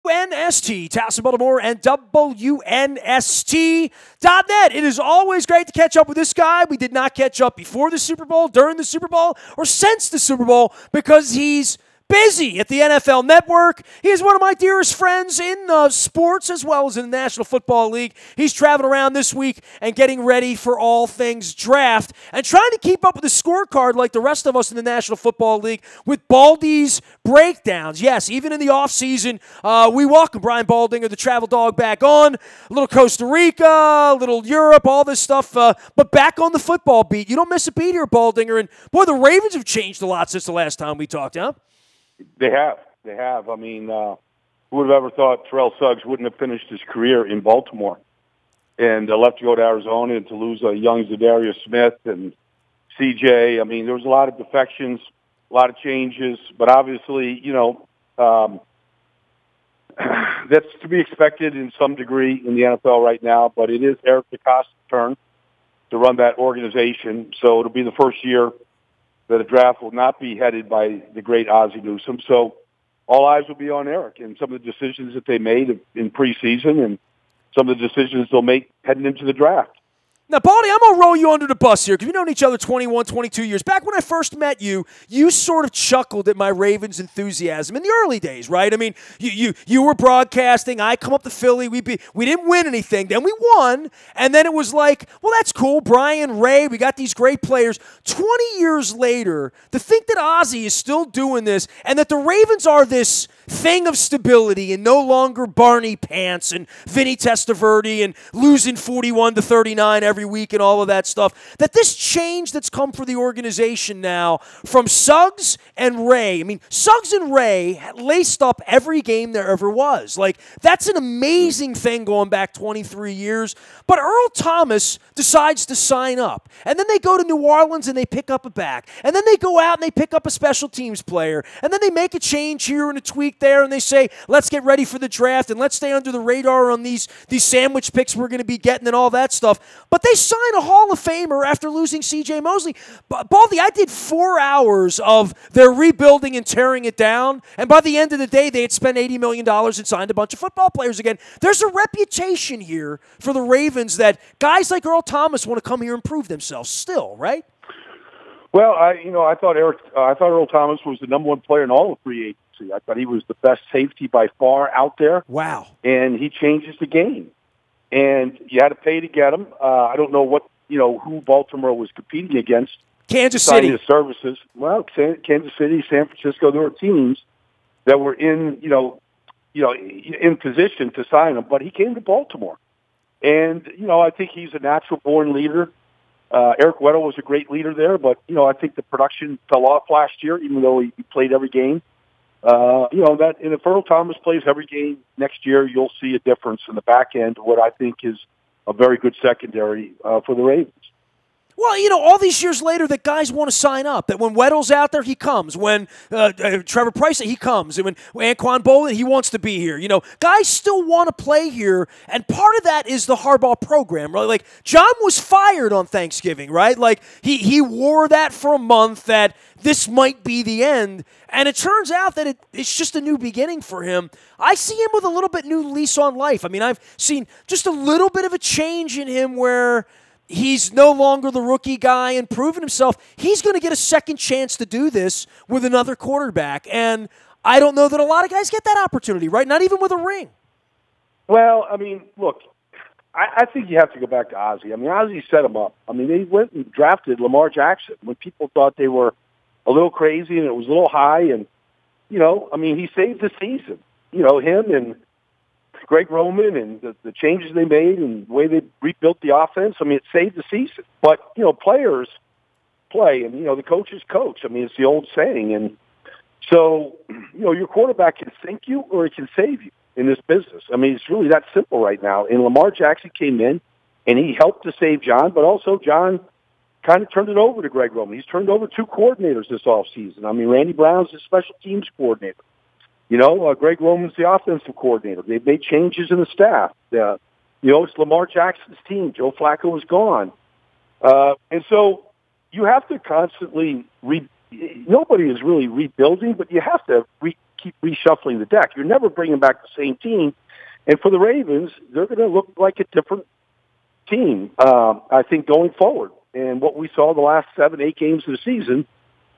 WNST, Towson, Baltimore, and WNST.net. It is always great to catch up with this guy. We did not catch up before the Super Bowl, during the Super Bowl, or since the Super Bowl because he's busy at the NFL Network. He is one of my dearest friends in sports as well as in the National Football League. He's traveling around this week and getting ready for all things draft and trying to keep up with the scorecard like the rest of us in the National Football League with Baldy's breakdowns. Yes, even in the offseason, we welcome Brian Baldinger, the travel dog, back on. A little Costa Rica, a little Europe, all this stuff, but back on the football beat. You don't miss a beat here, Baldinger. And, boy, the Ravens have changed a lot since the last time we talked, huh? They have. I mean, who would have ever thought Terrell Suggs wouldn't have finished his career in Baltimore and left to go to Arizona and to lose a young Zadarius Smith and CJ. I mean, there was a lot of defections, a lot of changes, but obviously, that's to be expected in some degree in the NFL right now, but it is Eric DeCosta's turn to run that organization, so it'll be the first year that a draft will not be headed by the great Ozzie Newsome. So all eyes will be on Eric and some of the decisions that they made in preseason and some of the decisions they'll make heading into the draft. Now, Baldy, I'm going to roll you under the bus here because we've known each other 21, 22 years. Back when I first met you, you sort of chuckled at my Ravens enthusiasm in the early days, right? I mean, you were broadcasting. I come up to Philly. We didn't win anything. Then we won, and then it was like, well, that's cool. Brian, Ray, we got these great players. 20 years later, to think that Ozzie is still doing this and that the Ravens are this thing of stability and no longer Barney Pants and Vinny Testaverde and losing 41-39 every week and all of that stuff, that this change that's come for the organization now from Suggs and Ray, I mean, Suggs and Ray laced up every game there ever was. Like, that's an amazing thing going back 23 years. But Earl Thomas decides to sign up. And then they go to New Orleans and they pick up a back. And then they go out and they pick up a special teams player. And then they make a change here and a tweak there, and they say, let's get ready for the draft and let's stay under the radar on these sandwich picks we're going to be getting and all that stuff. But they sign a Hall of Famer after losing C.J. Mosley. Baldy, I did 4 hours of their rebuilding and tearing it down, and by the end of the day, they had spent $80 million and signed a bunch of football players again. There's a reputation here for the Ravens that guys like Earl Thomas want to come here and prove themselves still, right? Well, I thought Earl Thomas was the number one player in all of free agency. I thought he was the best safety by far out there. Wow. And he changes the game. And you had to pay to get him. I don't know who Baltimore was competing against. Kansas City. His services. Well, Kansas City, San Francisco, there were teams that were in position to sign him, but he came to Baltimore. And, I think he's a natural-born leader. Eric Weddle was a great leader there, but, I think the production fell off last year, even though he played every game. And if Earl Thomas plays every game next year, you'll see a difference in the back end, what I think is a very good secondary for the Ravens. Well, all these years later that guys want to sign up, that when Weddle's out there, he comes. When Trevor Pryce, he comes. And when Anquan Boldin, he wants to be here. Guys still want to play here, and part of that is the Harbaugh program, right? Like, John was fired on Thanksgiving, right? Like, he wore that for a month that this might be the end, and it turns out that it's just a new beginning for him. I see him with a little bit new lease on life. I mean, I've seen just a little bit of a change in him where he's no longer the rookie guy and proven himself. He's going to get a second chance to do this with another quarterback. And I don't know that a lot of guys get that opportunity, right? Not even with a ring. Well, I mean, look, I think you have to go back to Ozzie. I mean, Ozzie set him up. I mean, they went and drafted Lamar Jackson when people thought they were a little crazy and it was a little high. And, he saved the season. Him and Greg Roman and the changes they made and the way they rebuilt the offense, it saved the season. But, players play and, the coaches coach. It's the old saying. And so, your quarterback can sink you or it can save you in this business. It's really that simple right now. And Lamar Jackson came in and he helped to save John, but also John kind of turned it over to Greg Roman. He's turned over 2 coordinators this offseason. Randy Brown's the special teams coordinator. Greg Roman's the offensive coordinator. They've made changes in the staff. It's Lamar Jackson's team. Joe Flacco is gone. And so you have to constantly nobody is really rebuilding, but you have to keep reshuffling the deck. You're never bringing back the same team. And for the Ravens, they're going to look like a different team, I think, going forward. And what we saw the last 7-8 games of the season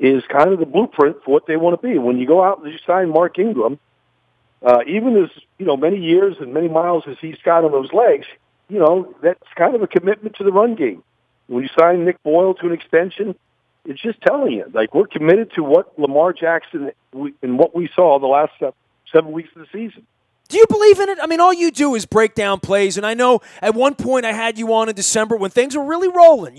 is kind of the blueprint for what they want to be. When you go out and you sign Mark Ingram, even as, many years and many miles as he's got on those legs, that's kind of a commitment to the run game. When you sign Nick Boyle to an extension, it's just telling you, like, we're committed to what Lamar Jackson and what we saw the last 7 weeks of the season. Do you believe in it? I mean, all you do is break down plays, and I know at one point I had you on in December when things were really rolling,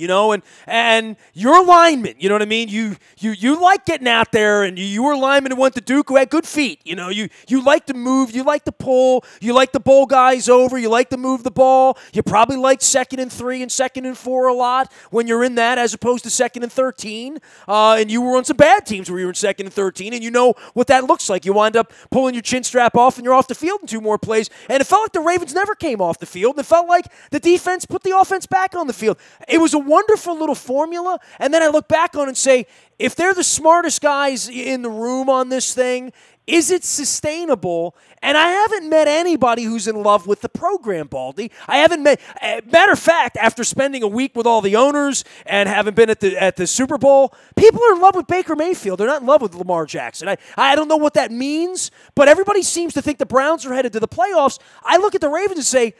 and your lineman, you know what I mean? You like getting out there, and you were a lineman who went to Duke who had good feet, you like to move, you like to pull, you like to bowl guys over, you like to move the ball, you probably like 2nd and 3 and 2nd and 4 a lot when you're in that as opposed to 2nd and 13, and you were on some bad teams where you were in 2nd and 13, and you know what that looks like. You wind up pulling your chin strap off, and you're off the field in 2 more plays, and it felt like the Ravens never came off the field. It felt like the defense put the offense back on the field. It was a wonderful little formula, and then I look back on it and say, if they're the smartest guys in the room on this thing, is it sustainable? And I haven't met anybody who's in love with the program, Baldy. I haven't met. Matter of fact, after spending a week with all the owners and having been at the Super Bowl, people are in love with Baker Mayfield. They're not in love with Lamar Jackson. I don't know what that means, but everybody seems to think the Browns are headed to the playoffs. I look at the Ravens and say,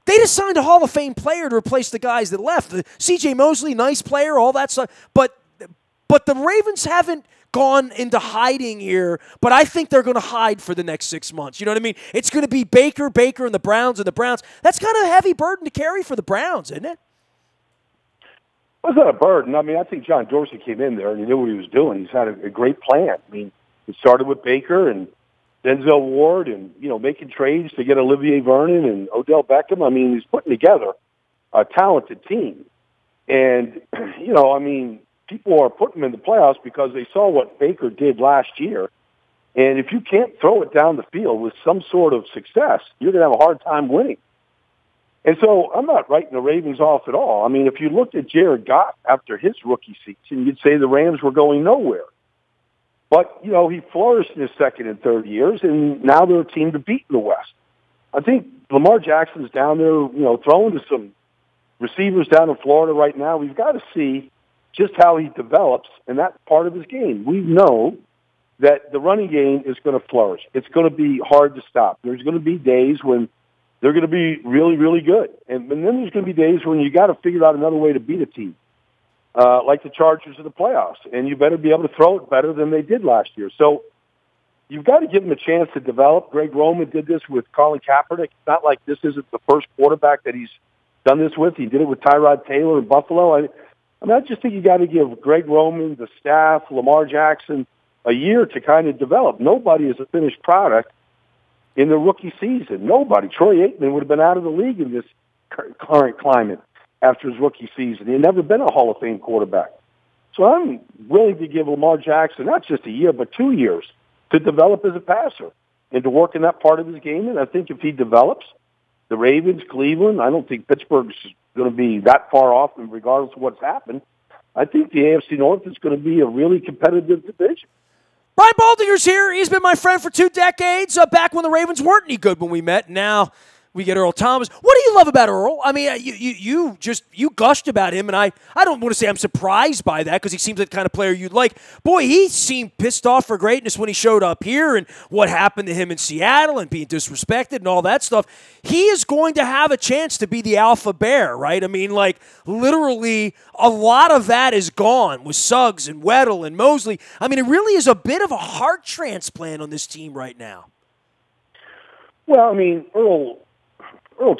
they just signed a Hall of Fame player to replace the guys that left. C.J. Mosley, nice player, all that stuff. But the Ravens haven't gone into hiding here, but I think they're going to hide for the next 6 months. You know what I mean? It's going to be Baker, and the Browns, and the Browns. That's kind of a heavy burden to carry for the Browns, isn't it? Well, it's not a burden. I mean, I think John Dorsey came in there and he knew what he was doing. He's had a great plan. I mean, it started with Baker and Denzel Ward and, making trades to get Olivier Vernon and Odell Beckham. I mean, he's putting together a talented team. And, people are putting him in the playoffs because they saw what Baker did last year. And if you can't throw it down the field with some sort of success, you're going to have a hard time winning. And so I'm not writing the Ravens off at all. I mean, if you looked at Jared Goff after his rookie season, you'd say the Rams were going nowhere. But, he flourished in his 2nd and 3rd years, and now they're a team to beat in the West. I think Lamar Jackson's down there, throwing to some receivers down in Florida right now. We've got to see just how he develops in that part of his game. We know that the running game is going to flourish. It's going to be hard to stop. There's going to be days when they're going to be really, really good. And then there's going to be days when you got to figure out another way to beat a team, like the Chargers in the playoffs. And you better be able to throw it better than they did last year. So you've got to give them a chance to develop. Greg Roman did this with Colin Kaepernick. It's not like this isn't the first quarterback that he's done this with. He did it with Tyrod Taylor in Buffalo. I just think you got to give Greg Roman, the staff, Lamar Jackson a year to kind of develop. Nobody is a finished product in the rookie season. Nobody. Troy Aikman would have been out of the league in this current climate after his rookie season. He had never been a Hall of Fame quarterback. So I'm willing to give Lamar Jackson not just a year, but 2 years to develop as a passer and to work in that part of his game. And I think if he develops, the Ravens, Cleveland, I don't think Pittsburgh's going to be that far off, and regardless of what's happened, I think the AFC North is going to be a really competitive division. Brian Baldinger's here. He's been my friend for 2 decades, back when the Ravens weren't any good when we met. Now we get Earl Thomas. What do you love about Earl? I mean, you gushed about him, and I don't want to say I'm surprised by that because he seems like the kind of player you'd like. Boy, he seemed pissed off for greatness when he showed up here and what happened to him in Seattle and being disrespected and all that stuff. He is going to have a chance to be the alpha bear, right? I mean, like, literally a lot of that is gone with Suggs and Weddle and Mosley. I mean, it really is a bit of a heart transplant on this team right now. Well, I mean, Earl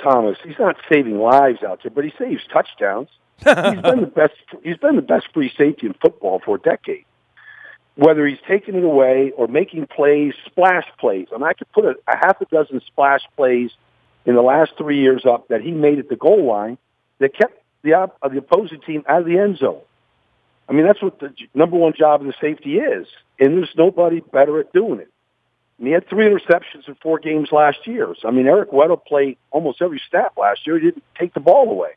Thomas, he's not saving lives out there, but he saves touchdowns. He's been the best free safety in football for a decade. Whether he's taking it away or making plays, splash plays. I mean, I could put a half a dozen splash plays in the last 3 years up that he made at the goal line that kept the opposing team out of the end zone. I mean, that's what the number one job of the safety is, and there's nobody better at doing it. And he had 3 interceptions in 4 games last year. So, I mean, Eric Weddle played almost every snap last year. He didn't take the ball away.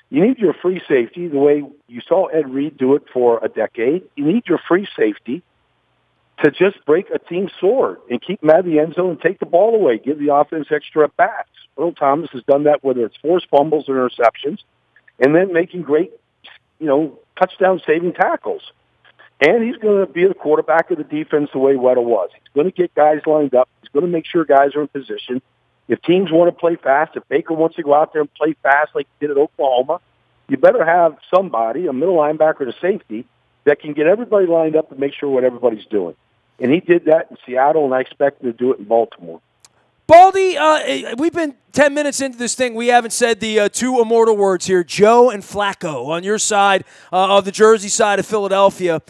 You need your free safety the way you saw Ed Reed do it for a decade. You need your free safety to just break a team sword and keep them out of the end zone and take the ball away, give the offense extra at-bats. Earl Thomas has done that, whether it's forced fumbles or interceptions, and then making great, touchdown-saving tackles. And he's going to be the quarterback of the defense the way Weddle was. He's going to get guys lined up. He's going to make sure guys are in position. If teams want to play fast, if Baker wants to go out there and play fast like he did at Oklahoma, you better have somebody, a middle linebacker to safety, that can get everybody lined up and make sure what everybody's doing. And he did that in Seattle, and I expect him to do it in Baltimore. Baldy, we've been 10 minutes into this thing. We haven't said the two immortal words here, Joe and Flacco, on your side of the Jersey side of Philadelphia.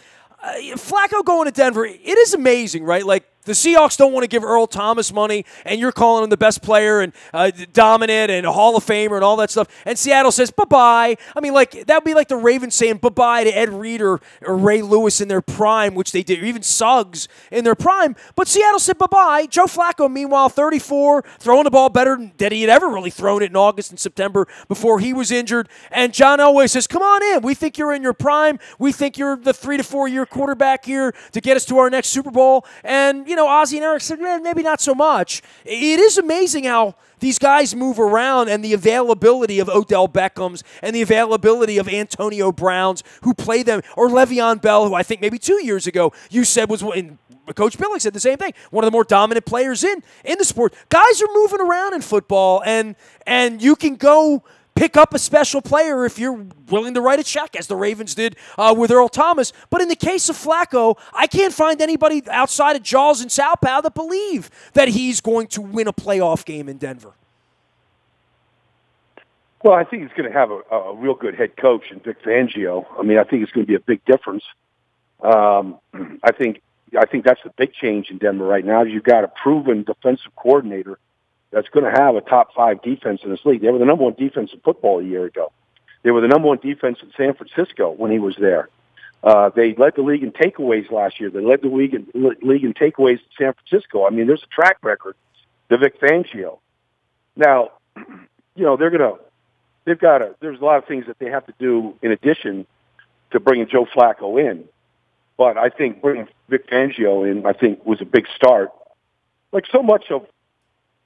Flacco going to Denver, it is amazing, right? Like, the Seahawks don't want to give Earl Thomas money, and you're calling him the best player and dominant and a Hall of Famer and all that stuff. And Seattle says, bye-bye. I mean, like, that would be like the Ravens saying bye-bye to Ed Reed or Ray Lewis in their prime, which they did, or even Suggs in their prime. But Seattle said bye-bye. Joe Flacco, meanwhile, 34, throwing the ball better than he had ever really thrown it in August and September before he was injured. And John Elway says, come on in. We think you're in your prime. We think you're the 3 to 4 year quarterback here to get us to our next Super Bowl. And Ozzie and Eric said, maybe not so much. It is amazing how these guys move around, and the availability of Odell Beckhams and the availability of Antonio Browns who play them, or Le'Veon Bell, who I think maybe 2 years ago you said was, and Coach Billick said the same thing, one of the more dominant players in the sport. Guys are moving around in football, and you can go pick up a special player if you're willing to write a check, as the Ravens did with Earl Thomas. But in the case of Flacco, I can't find anybody outside of Jaws and Salpow that believe that he's going to win a playoff game in Denver. Well, I think he's going to have a real good head coach in Vic Fangio. I mean, I think it's going to be a big difference. I think that's the big change in Denver right now. You've got a proven defensive coordinator that's going to have a top 5 defense in this league. They were the number 1 defense in football a year ago. They were the number 1 defense in San Francisco when he was there. They led the league in takeaways last year. They led the league in takeaways in San Francisco. I mean, there's a track record to Vic Fangio. Now, there's a lot of things that they have to do in addition to bringing Joe Flacco in. But I think bringing Vic Fangio in, was a big start. Like so much of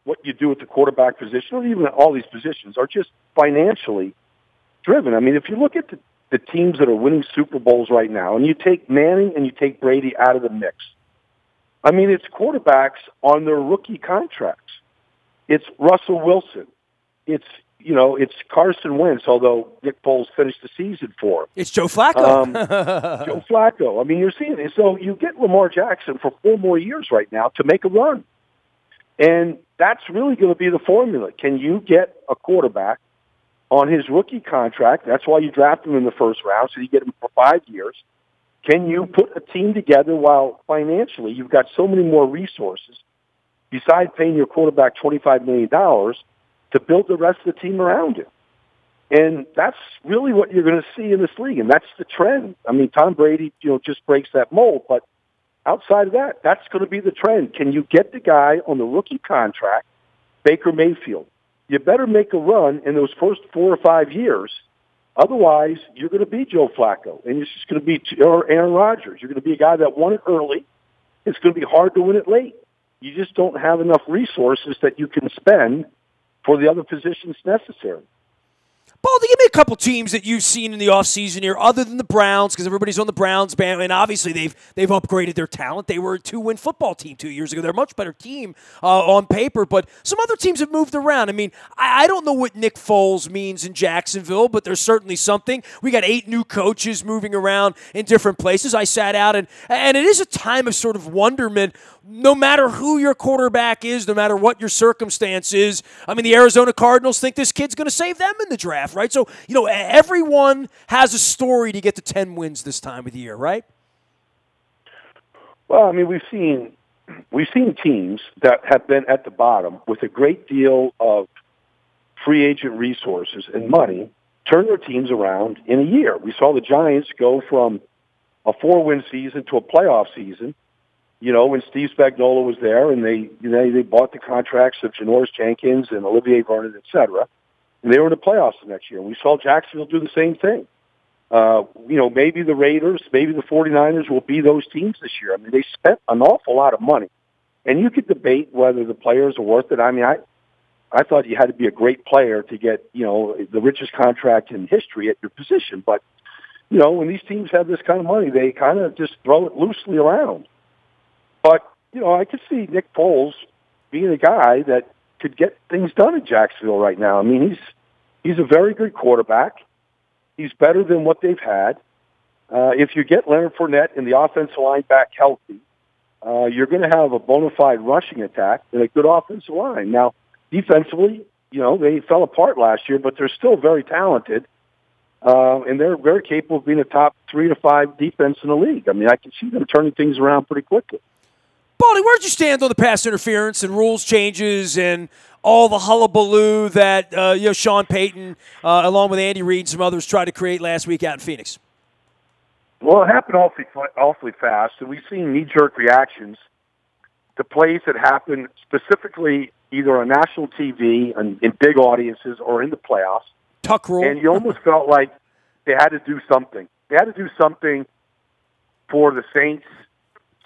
what you do at the quarterback position, or even all these positions, are just financially driven. I mean, if you look at the teams that are winning Super Bowls right now, and you take Manning and you take Brady out of the mix, I mean, it's quarterbacks on their rookie contracts. It's Russell Wilson. It's Carson Wentz, although Nick Foles finished the season for him. It's Joe Flacco. Joe Flacco. I mean, you're seeing it. So you get Lamar Jackson for 4 more years right now to make a run. And that's really going to be the formula. Can you get a quarterback on his rookie contract? That's why you draft him in the first round, so you get him for 5 years. Can you put a team together while financially you've got so many more resources, besides paying your quarterback $25 million, to build the rest of the team around him? And that's really what you're going to see in this league, and that's the trend. I mean, Tom Brady, just breaks that mold, but outside of that, that's going to be the trend. Can you get the guy on the rookie contract, Baker Mayfield? You better make a run in those first 4 or 5 years. Otherwise, you're going to be Joe Flacco, and it's just going to be Aaron Rodgers. You're going to be a guy that won it early. It's going to be hard to win it late. You just don't have enough resources that you can spend for the other positions necessary. Baldy, give me a couple teams that you've seen in the offseason here, other than the Browns, because everybody's on the Browns band, and obviously they've upgraded their talent. They were a 2-win football team 2 years ago. They're a much better team on paper, but some other teams have moved around. I mean, I don't know what Nick Foles means in Jacksonville, but there's certainly something. We got 8 new coaches moving around in different places. I sat out, and it is a time of sort of wonderment, no matter who your quarterback is, no matter what your circumstance is. I mean, the Arizona Cardinals think this kid's going to save them in the draft, right? So, everyone has a story to get to 10 wins this time of the year, right? Well, I mean, we've seen teams that have been at the bottom with a great deal of free agent resources and money turn their teams around in a year. We saw the Giants go from a 4-win season to a playoff season, when Steve Spagnuolo was there, and they bought the contracts of Janoris Jenkins and Olivier Vernon, et cetera, and they were in the playoffs the next year. We saw Jacksonville do the same thing. Maybe the Raiders, maybe the 49ers will be those teams this year. I mean, they spent an awful lot of money. And you could debate whether the players are worth it. I mean, I thought you had to be a great player to get, the richest contract in history at your position. But, when these teams have this kind of money, they kind of just throw it loosely around. But, I could see Nick Foles being a guy that could get things done in Jacksonville right now. I mean, he's a very good quarterback. He's better than what they've had. If you get Leonard Fournette and the offensive line back healthy, you're going to have a bona fide rushing attack and a good offensive line. Now, defensively, they fell apart last year, but they're still very talented. And they're very capable of being a top 3 to 5 defense in the league. I mean, I can see them turning things around pretty quickly. Baldy, where'd you stand on the pass interference and rules changes and all the hullabaloo that Sean Payton, along with Andy Reid and some others, tried to create last week out in Phoenix? Well, it happened awfully fast, and we've seen knee-jerk reactions to plays that happen specifically either on national TV and in big audiences or in the playoffs. Tuck rule. And you almost felt like they had to do something. They had to do something for the Saints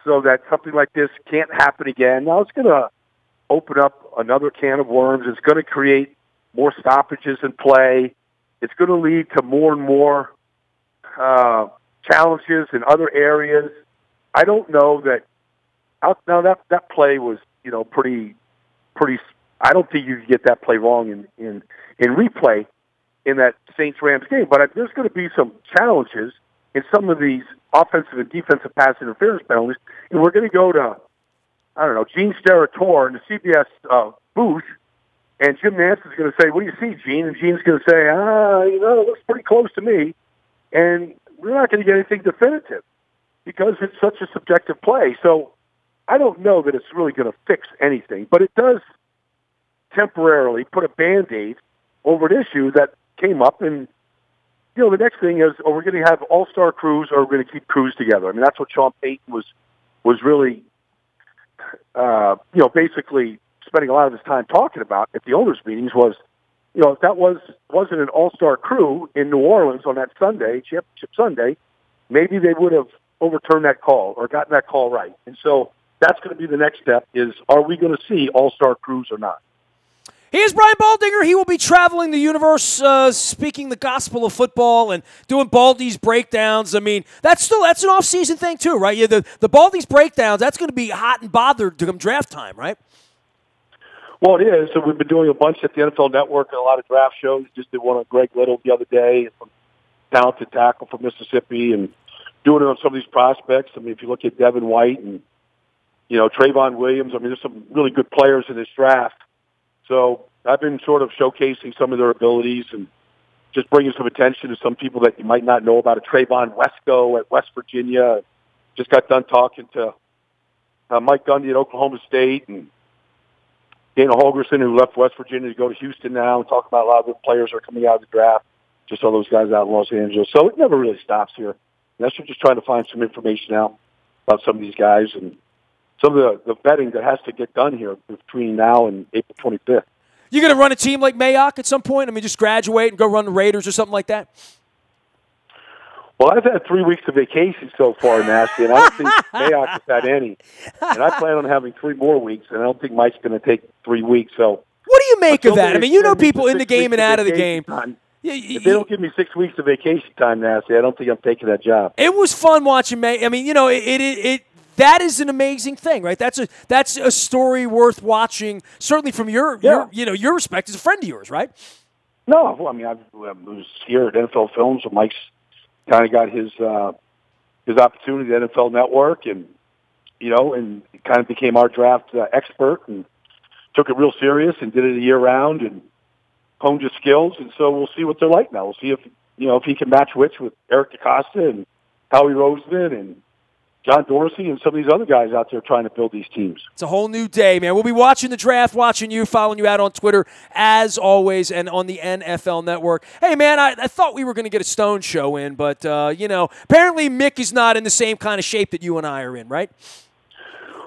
so that something like this can't happen again. Now, it's going to open up another can of worms. It's going to create more stoppages in play. It's going to lead to more and more challenges in other areas. I don't know that. Now that play was, pretty. I don't think you can get that play wrong in replay in that Saints-Rams game. But there's going to be some challenges in some of these offensive and defensive pass interference penalties, and we're going to go to, Gene Steratore in the CBS booth, and Jim Nantz is going to say, "What do you see, Gene?" And Gene's going to say, it looks pretty close to me. And we're not going to get anything definitive because it's such a subjective play. So I don't know that it's really going to fix anything, but it does temporarily put a Band-Aid over an issue that came up. And, the next thing is, we're going to have all-star crews or we're going to keep crews together. I mean, that's what Sean Payton was really, basically spending a lot of his time talking about at the owners' meetings was, if that wasn't an all-star crew in New Orleans on that Sunday, Championship Sunday, maybe they would have overturned that call or gotten that call right. And so that's going to be the next step is, are we going to see all-star crews or not? He is Brian Baldinger. He will be traveling the universe, speaking the gospel of football and doing Baldy's breakdowns. I mean, that's an off-season thing too, right? Yeah, the Baldy's breakdowns, that's going to be hot and bothered to come draft time, right? Well, it is. So we've been doing a bunch at the NFL Network and a lot of draft shows. Just did one on Greg Little the other day, from talented tackle from Mississippi, and doing it on some of these prospects. I mean, if you look at Devin White and, Trayvon Williams, I mean, there's some really good players in this draft. So I've been sort of showcasing some of their abilities and just bringing some attention to some people that you might not know about. A Trayvon Wesco at West Virginia. Just got done talking to Mike Gundy at Oklahoma State and Dana Holgerson, who left West Virginia to go to Houston now, and talk about a lot of the players that are coming out of the draft. Just all those guys out in Los Angeles. So it never really stops here. Nestor just trying to find some information out about some of these guys and some of the vetting that has to get done here between now and April 25th. You going to run a team like Mayock at some point? I mean, just graduate and go run the Raiders or something like that? Well, I've had 3 weeks of vacation so far, Nasty, and I don't think Mayock has had any. And I plan on having 3 more weeks, and I don't think Mike's going to take 3 weeks. So, what do you make of that? I mean, people in the game and out of the game. If they don't give me 6 weeks of vacation time, Nasty, I don't think I'm taking that job. It was fun watching May. I mean, that is an amazing thing, right? That's a story worth watching. Certainly from your respect as a friend of yours, right? No, well, I mean, I was here at NFL Films, so Mike's kind of got his opportunity at NFL Network, and and kind of became our draft expert, and took it real serious, and did it a year round, and honed his skills. And so we'll see what they're like now. We'll see if he can match wits with Eric DeCosta and Howie Roseman and John Dorsey and some of these other guys out there trying to build these teams. It's a whole new day, man. We'll be watching the draft, watching you, following you out on Twitter, as always, and on the NFL Network. Hey, man, I thought we were going to get a Stone show in, but, apparently Mick is not in the same kind of shape that you and I are in, right?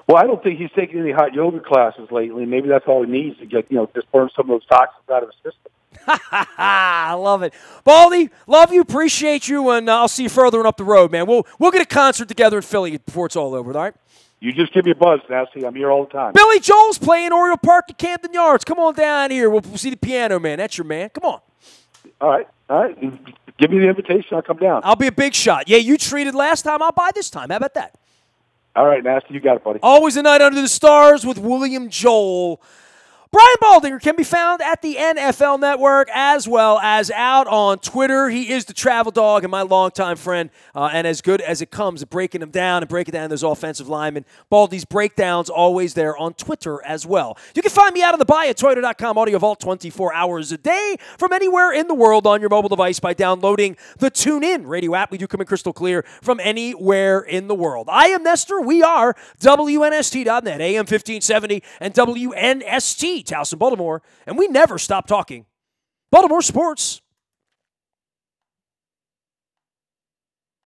Well, I don't think he's taken any hot yoga classes lately. Maybe that's all he needs to get, just burn some of those toxins out of his system. I love it. Baldy, love you, appreciate you, and I'll see you further on up the road, man. We'll get a concert together in Philly before it's all over, all right? You just give me a buzz, Nasty. I'm here all the time. Billy Joel's playing Oriole Park at Camden Yards. Come on down here. We'll see the Piano Man. That's your man. Come on. All right. Give me the invitation. I'll come down. I'll be a big shot. Yeah, you treated last time. I'll buy this time. How about that? All right, Nasty. You got it, buddy. Always a night under the stars with William Joel. Brian Baldinger can be found at the NFL Network as well as out on Twitter. He is the travel dog and my longtime friend, and as good as it comes at breaking them down and breaking down those offensive linemen. Baldy's breakdowns always there on Twitter as well. You can find me out on the buy at Toyota.com Audio Vault 24 hours a day from anywhere in the world on your mobile device by downloading the TuneIn radio app. We do come in crystal clear from anywhere in the world. I am Nestor. We are WNST.net, AM 1570, and WNST. Towson, Baltimore, and we never stop talking Baltimore sports.